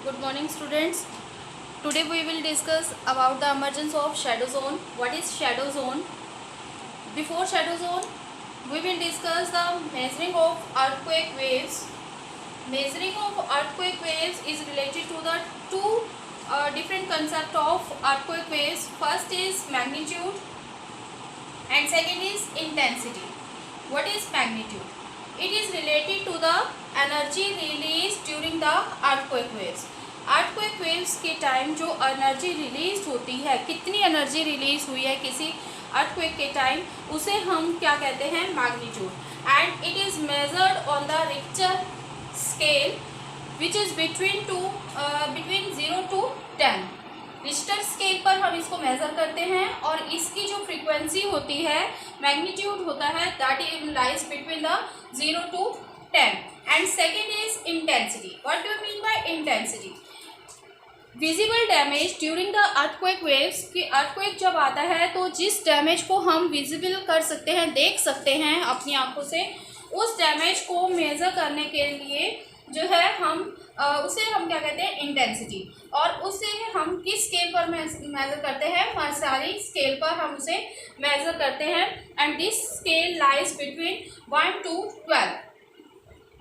Good morning, students. Today we will discuss about the emergence of shadow zone. What is shadow zone? Before shadow zone, we will discuss the measuring of earthquake waves. Measuring of earthquake waves is related to the two different concept of earthquake waves. First is magnitude and second is intensity. What is magnitude? It is related to the energy released during the earthquake waves. earthquake waves के time जो energy release होती है, कितनी energy release हुई है किसी earthquake के time, उसे हम क्या कहते हैं? Magnitude. And it is measured on the Richter scale which is between 0 to 10. Richter scale पर हम इसको मेज़र करते हैं और इसकी जो फ्रीक्वेंसी होती है, मैग्नीट्यूड होता है, that is lies between the 0 to 10. And second is intensity. What do you mean by intensity? Visible damage during the earthquake waves. कि अर्थक्वेक जब आता है तो जिस डैमेज को हम विजिबल कर सकते हैं, देख सकते हैं अपनी आंखों से, उस डैमेज को मेज़र करने के लिए जो है उसे हम क्या कहते हैं? इंटेंसिटी. और उसे हम किस स्केल पर मेज़र करते हैं? मार्सारी स्केल पर हम उसे मेज़र करते हैं. And this scale lies between 1 to 12.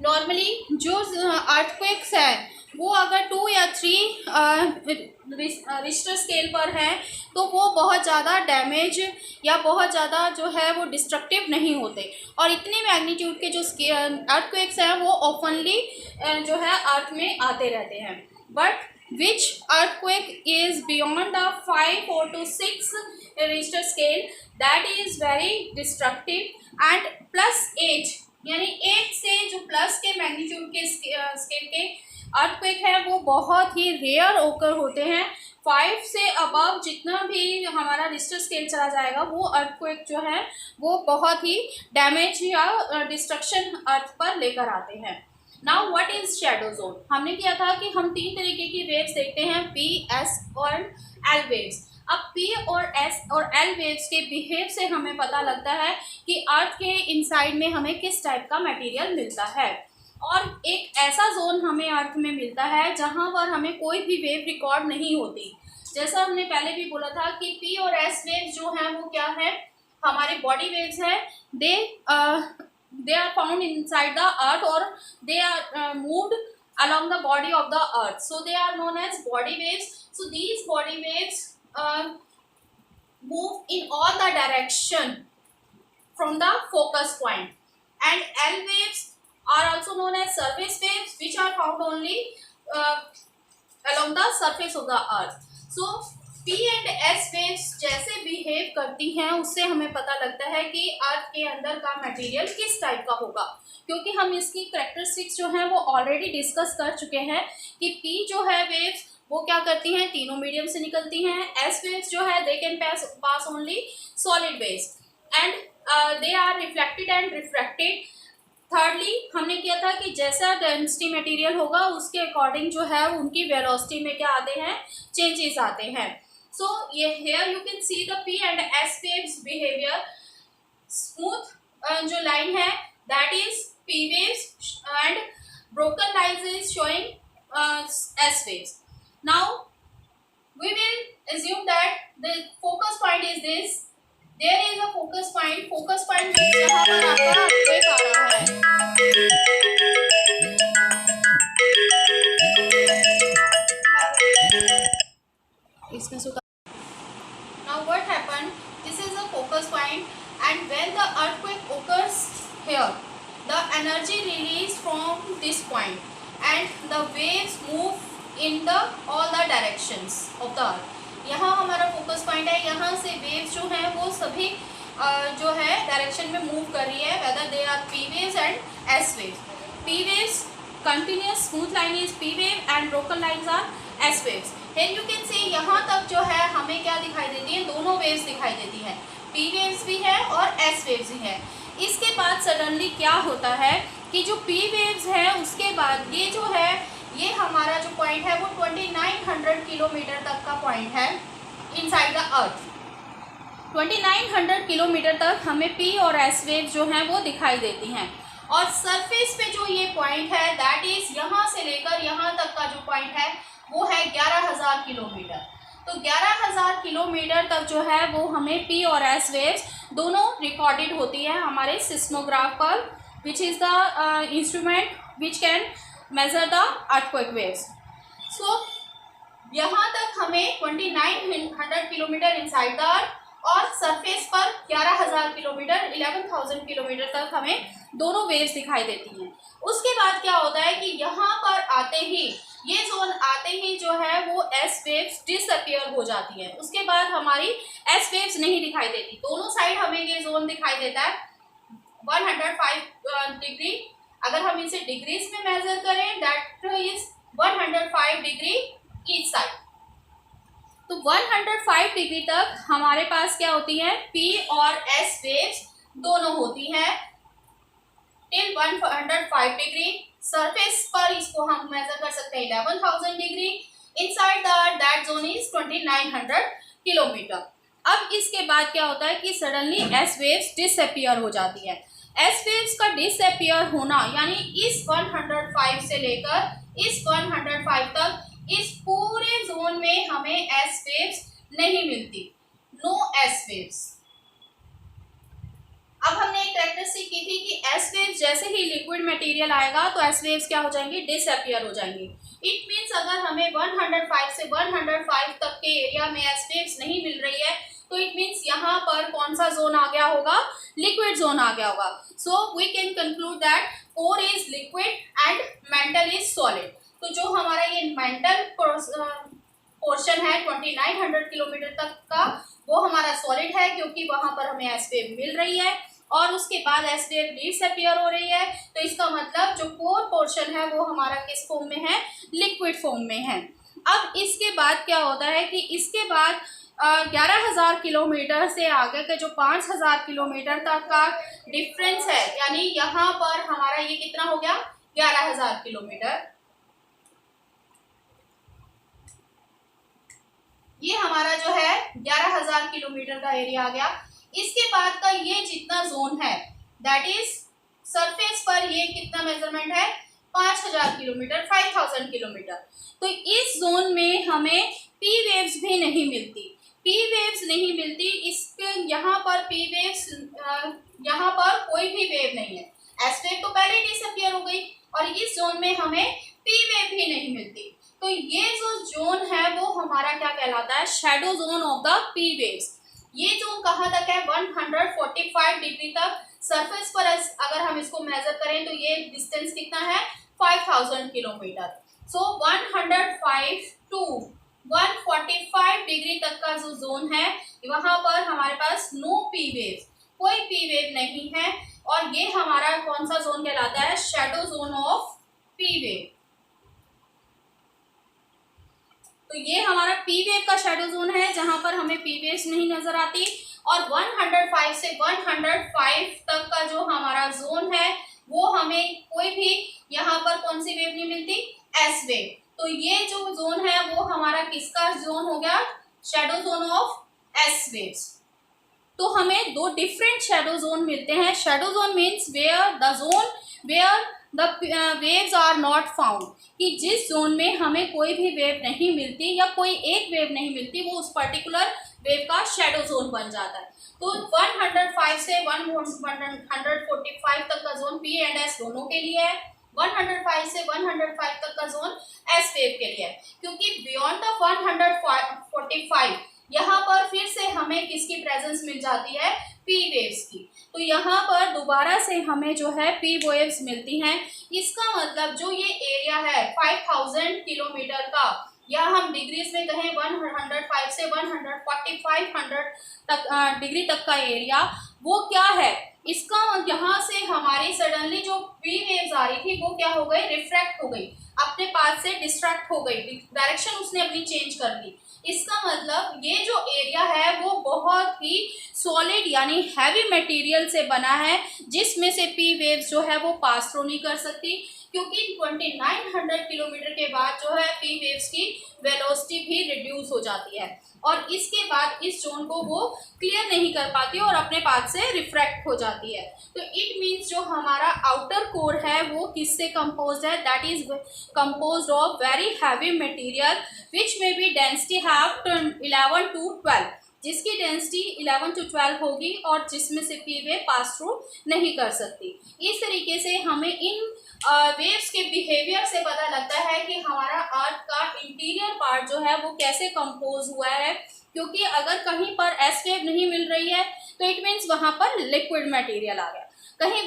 Normally जो अर्थक्वेक्स है वो अगर 2 या 3 रिक्टर स्केल पर है तो वो बहुत ज़्यादा डैमेज या बहुत ज़्यादा जो है वो डिस्ट्रक्टिव नहीं होते. और इतनी मैग्नीट्यूड के जो अर्थक्वेक्स हैं वो ओपनली जो है अर्थ में आते रहते हैं. But which earthquake is beyond the 5 or to 6 Richter scale, that is very destructive. And +8 यानी 8 से जो प्लस के मैग्नीट्यूड के स्केल के अर्थक्वेक है वो बहुत ही रेयर ओकर होते हैं. 5 से अबव जितना भी हमारा रिक्टर स्केल चला जाएगा वो अर्थक्वेक जो है वो बहुत ही डैमेज या डिस्ट्रक्शन अर्थ पर लेकर आते हैं. Now what is shadow zone? हमने किया था कि हम 3 तरीके की वेव्स देखते हैं, P, S और L वेव्स. अब P और S और L वेव्स के बिहेव से हमें पता लगता है कि अर्थ के इनसाइड में हमें किस टाइप का मटेरियल मिलता है. और एक ऐसा जोन हमें अर्थ में मिलता है जहाँ पर हमें कोई भी वेव रिकॉर्ड नहीं होती. जैसा हमने पहले भी बोला था कि P और S वेव्स जो हैं वो क्या है? हमारे बॉडी वेव्स हैं. They are found inside the earth और they are moved along the body of the earth, so they are known as body waves. So these body waves move in all the direction from the focus point. And L waves are also known as surface waves, which are found only along the surface of the earth. So P and S waves जैसे behave करती हैं उससे हमें पता लगता है कि अर्थ के अंदर का मटेरियल किस टाइप का होगा, क्योंकि हम इसकी कैरेक्टरिस्टिक्स जो हैं वो ऑलरेडी डिस्कस कर चुके हैं कि P जो है वेव्स वो क्या करती हैं? तीनों मीडियम से निकलती हैं. S वेव्स जो है they can pass only solid waves and they are reflected and refracted. Thirdly हमने किया था कि जैसा डेंसिटी मटेरियल होगा उसके अकॉर्डिंग जो है उनकी वेलोसिटी में क्या आते हैं? चेंजेस आते हैं. सो ये here you can see the P and S waves behaviour. Smooth जो लाइन है that is P waves and broken lines is showing S waves. Now we will assume that the focus point is this. There is a focus point. Focus point जहाँ पर आपका earthquake आ रहा है. इसमें सुधा. Now what happened? This is a focus point, and when the earthquake occurs here, the energy released from this point, and the waves move in all the directions of the earth. यहाँ हमारा focus point है. यहाँ से waves जो हैं वो सभी जो है डायरेक्शन में मूव कर रही है, whether they are P waves and S waves. P waves continuous smooth line is P wave and broken lines are S waves. And you can see यहाँ तक जो है हमें क्या दिखाई देती है? दोनों वेव्स दिखाई देती हैं. P वेव्स भी है और S वेव्स भी है. इसके बाद सडनली क्या होता है कि जो P वेव्स है उसके बाद ये जो है ये हमारा जो पॉइंट है वो 2900 किलोमीटर तक का पॉइंट है इनसाइड द अर्थ. 2900 किलोमीटर तक हमें P और S वेव जो हैं वो दिखाई देती हैं. और सरफेस पे जो ये पॉइंट है दैट इज यहाँ से लेकर यहाँ तक का जो पॉइंट है 11,000 किलोमीटर। तो 11,000 किलोमीटर तक जो है वो हमें पी और एस वेव्स दोनों रिकॉर्डेड होती है हमारे सिस्मोग्राफ पर, which is the instrument which can measure the earthquake waves. So यहाँ तक हमें 2900 किलोमीटर इनसाइड द अर्थ और सरफेस पर 11,000 किलोमीटर 11,000 किलोमीटर तक हमें दोनों वेव्स दिखाई देती हैं। उसके बाद क्या होता है कि यहाँ पर आते ही, ये जोन आते ही जो है वो एस वेव्स डिसअपियर हो जाती है। उसके बाद हमारी एस वेव्स नहीं दिखाई देती। दोनों साइड हमें ये जोन दिखाई देता है 105 डिग्री। अगर हम इसे डिग्रीज में मेजर करें that is 105 degree each side. तो 105 डिग्री तक हमारे पास क्या होती है, पी और एस वेव्स दोनों होती हैं टिल 105 डिग्री। सरफेस पर इसको हम मेजर कर सकते हैं 11,000 degree. Inside that zone is 2900 kilometre. अब इसके बाद क्या होता है कि सडनली एस वेव्स डिसअपियर हो जाती है। एस वेव्स का डिसअपियर होना यानी इस 105 से लेकर इस 105 तक इस पूरे जोन में हमें एस वेव्स नहीं मिलती, नो एस वेव्स। अब हमने एक कैरेक्टरिस्टिक की थी कि एस वेव्स जैसे ही लिक्विड मटेरियल आएगा तो एस वेव्स क्या हो जाएंगी, डिसअपियर हो जाएंगी। इट मीन्स अगर हमें 105 से 105 तक के एरिया में एस वेव्स नहीं मिल रही है तो इट मीन्स यहाँ पर कौन सा जोन आ गया होगा, लिक्विड जोन आ गया होगा। So we can conclude that core is liquid and mantle is solid. तो जो हमारा ये मेंटल पोर्शन है 2900 किलोमीटर तक का वो हमारा सॉलिड है, क्योंकि वहां पर हमें एस वेव मिल रही है और उसके बाद एस वेव डिसअपियर हो रही है। तो इसका मतलब जो कोर पोर्शन है वो हमारा किस फॉर्म में है, लिक्विड फॉर्म में है। अब इसके बाद क्या होता है कि इसके बाद 11,000 किलोमीटर से आगे के जो 5,000 किलोमीटर तक का डिफरेंस है, यानी यहाँ पर हमारा ये कितना हो गया 11,000 किलोमीटर, ये हमारा जो है 11,000 किलोमीटर का एरिया आ गया। इसके बाद का ये जितना जोन है दैट इज सरफेस पर ये कितना मेजरमेंट है 5,000 किलोमीटर 5,000 किलोमीटर। तो इस जोन में हमें पी वेव्स भी नहीं मिलती, पी वेव्स नहीं मिलती। इसके यहाँ पर पी वेव्स, यहाँ पर कोई भी वेव नहीं है। एस वेव तो पहले ही डिसअपियर हो गई और इस जोन में हमें पी वेव भी नहीं मिलती। तो ये जो जोन है वो हमारा क्या कहलाता है, shadow zone of the P waves. ये जोन कहाँ तक है 145 डिग्री तक। सरफेस पर अगर हम इसको मेजर करें तो ये डिस्टेंस कितना है 5,000 किलोमीटर। सो 105 टू 145 डिग्री तक का जो जोन है वहां पर हमारे पास नो पी वेव, कोई पी वेव नहीं है और ये हमारा कौन सा जोन कहलाता है, shadow zone of P wave. तो ये हमारा पी वेव का शैडो जोन है जहां पर हमें पी वेव्स नहीं नजर आती। और 105 से 105 तक का जो हमारा जोन है वो हमें कोई भी यहाँ पर कौन सी वेव नहीं मिलती, एस वेव। तो ये जो जोन है वो हमारा किसका जोन हो गया, shadow zone of S waves. तो हमें दो डिफरेंट शैडो जोन मिलते हैं। Shadow zone means where the zone where the waves are not found, कि जिस जोन में हमें कोई भी वेव नहीं मिलती या कोई एक वेव नहीं मिलती वो उस पर्टिकुलर वेव का शैडो जोन बन जाता है। तो 105 से 145 तक का जोन पी एंड एस दोनों के लिए है, 105 से 105 तक का जोन एस वेव के लिए है। क्योंकि बियॉन्ड द 145 यहाँ पर फिर से हमें किसकी प्रेजेंस मिल जाती है, पी वेव्स की। तो यहाँ पर दोबारा से हमें जो है पी वेव्स मिलती हैं। इसका मतलब जो ये एरिया है 5,000 किलोमीटर का, या हम डिग्रीज में कहें 105 से 145 तक डिग्री तक का एरिया, वो क्या है, इसका यहाँ से हमारी सडनली जो पी वेव्स आ रही थी वो क्या हो गई, रिफ्रैक्ट हो गई, अपने पाथ से डिस्ट्रैक्ट हो गई, डायरेक्शन उसने अपनी चेंज कर दी। इसका मतलब ये जो एरिया है वो बहुत ही सॉलिड यानी हैवी मटेरियल से बना है, जिसमें से पी वेव्स जो है वो पास थ्रू नहीं कर सकती, क्योंकि 2900 किलोमीटर के बाद जो है पी वेव्स की वेलोसिटी भी रिड्यूस हो जाती है और इसके बाद इस जोन को वो क्लियर नहीं कर पाती और अपने पाथ से रिफ्रैक्ट हो जाती है। तो इट मीन्स जो हमारा आउटर कोर है वो किससे कंपोज्ड है, that is composed of very heavy material which में बी डेंसिटी हैव 11 to 12, जिसकी डेंसिटी 11 to 12 होगी और जिसमें से पी वेव पास थ्रू नहीं कर सकती। इस तरीके से हमें इन वेव्स के बिहेवियर से पता लगता है कि हमारा अर्थ का इंटीरियर पार्ट जो है वो कैसे कंपोज हुआ है, क्योंकि अगर कहीं पर एस वेव नहीं मिल रही है तो इट मीन्स वहां पर लिक्विड मटेरियल आ गया, कहीं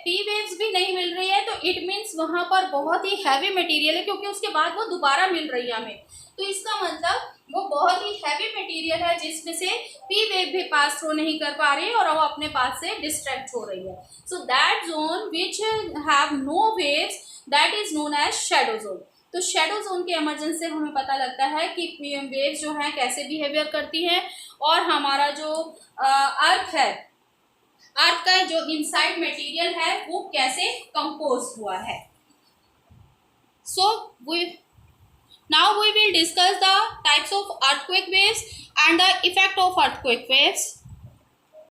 पी वेव्स भी नहीं मिल रही है तो इट मीन्स वहां पर बहुत ही हैवी मटेरियल है, क्योंकि उसके बाद वो दोबारा मिल रही है हमें, तो इसका मतलब वो बहुत ही हैवी मटेरियल है जिसमें से पी वेव भी पास थ्रू नहीं कर पा रही है और वो अपने पास से डिस्ट्रैक्ट हो रही है। So that zone which have no waves that is known as shadow zone. तो शैडो जोन के इमर्जेंस से हमें पता लगता है कि वेव्स जो हैं कैसे बिहेवियर करती हैं और हमारा जो अर्थ है, अर्थ का जो इनसाइड मटेरियल है वो कैसे कंपोज हुआ है। सो now we will discuss the types of earthquake waves and the effect of earthquake waves.